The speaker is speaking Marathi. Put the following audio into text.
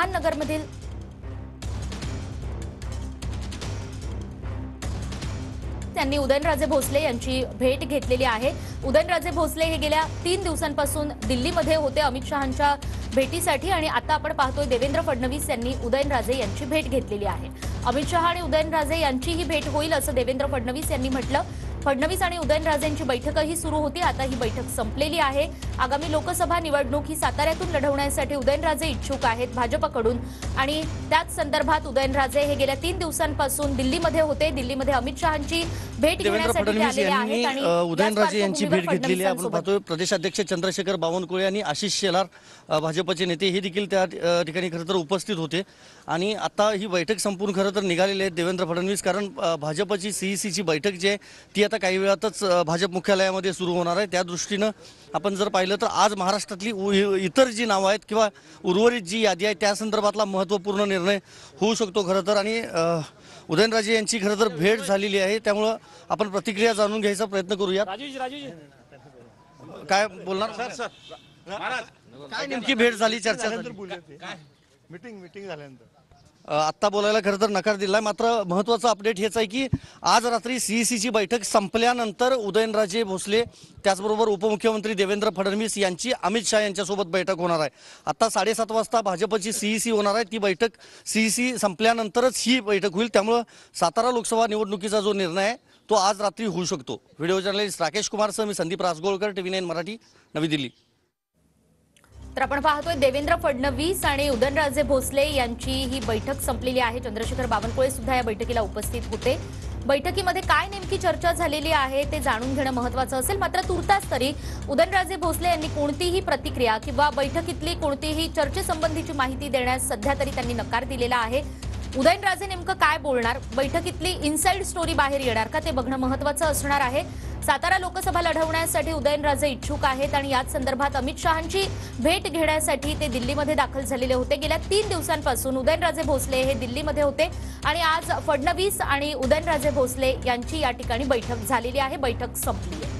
अहमाननगरमधील त्यांनी उदयनराजे भोसले यांची भेट घेतलेली आहे। उदयनराजे भोसले हे गेल्या 3 दिवसांपासून दिल्लीमध्ये होते अमित शहांच्या भेटीसाठी आणि आता आपण पाहतोय देवेंद्र फडणवीस यांनी उदयनराजे यांची भेट घेतलेली आहे। अमित शहा आणि उदयनराजे यांची ही भेट होईल असं देवेंद्र फडणवीस यांनी म्हटलं। फडणवीस आणि उदयनराजेंची बैठकही सुरू होती, आता ही बैठक संपलेली आहे। आगामी लोकसभा निवडणूक ही साताऱ्यातून लढवण्यासाठी उदयनराजे इच्छुक आहेत भाजपकडून आणि त्याच संदर्भात उदयनराजे हे गेल्या 3 दिवसांपासून दिल्लीमध्ये होते। दिल्लीमध्ये अमित शहांची भेट घेण्यासाठी आलेले आहेत आणि उदयनराजे यांची भेट घेतलेली आहे। आपण पाहतोय प्रदेशाध्यक्ष चंद्रशेखर बावनकुळे आणि आशिष शेलार भाजपचे नेते हे देखील त्या ठिकाणी खरं तर उपस्थित होते आणि आता ही बैठक संपून खरं तर निघालेली आहे देवेंद्र फडणवीस, कारण भाजपची सीईसीची बैठक जी आहे ती आता काही वेळातच भाजप मुख्यालयामध्ये सुरू होणार आहे। त्या दृष्टीनं आपण जर पाहिलं तर आज महाराष्ट्रातली इतर जी नावं आहेत किंवा उर्वरित जी यादी आहे त्या संदर्भातला महत्त्वपूर्ण निर्णय होऊ शकतो खरं तर। आणि उदयनराजे यांची खरं तर भेट झालेली आहे, त्यामुळं आपण प्रतिक्रिया जाणून घ्यायचा प्रयत्न करूया। काय बोलणार सर? काय नेमकी भेट झाली, चर्चा मीटिंग झाल्यानंतर आत्ता बोलायला खरं तर नकार दिलाय। मात्र महत्त्वाचं अपडेट हेच आहे की आज रात्री सीईसीची बैठक संपल्यानंतर उदयनराजे भोसले त्याचबरोबर उपमुख्यमंत्री देवेंद्र फडणवीस यांची अमित शहा यांच्यासोबत बैठक होणार आहे। आता 7:30 वाजता भाजपची सीईसी होणार आहे, ती बैठक सीईसी संपल्यानंतरच ही बैठक होईल। त्यामुळे सातारा लोकसभा निवडणुकीचा जो निर्णय आहे तो आज रात्री होऊ शकतो। व्हिडिओ जर्नलिस्ट राकेश कुमारसह मी संदीप राजगोळकर, TV9 मराठी, नवी दिल्ली। तर आपण पाहतोय देवेंद्र फडणवीस आणि उदयनराजे भोसले यांची ही बैठक संपलेली आहे। चंद्रशेखर बावनकुळे सुद्धा या बैठकीला उपस्थित होते। बैठकीमध्ये काय नेमकी चर्चा झालेली आहे ते जाणून घेणं महत्त्वाचं असेल। मात्र तुर्तास तरी उदयनराजे भोसले यांनी कोणतीही प्रतिक्रिया किंवा बैठकीतली कोणतीही चर्चेसंबंधीची माहिती देण्यास सध्या तरी त्यांनी नकार दिलेला आहे। उदयनराजे नेमकं काय बोलणार, बैठकीतली इनसाइड स्टोरी बाहेर येणार का ते बघणं महत्त्वाचं असणार आहे। सातारा लोकसभा लढवण्यासाठी उदयनराजे इच्छुक आहेत आणि याच संदर्भात अमित शहांची भेट घेण्यासाठी ते दिल्लीमध्ये दाखल झालेले होते। गेल्या 3 दिवसांपासून उदयनराजे भोसले हे दिल्लीमध्ये होते आणि आज फडणवीस आणि उदयनराजे भोसले यांची या ठिकाणी बैठक झालेली आहे, बैठक संपली आहे।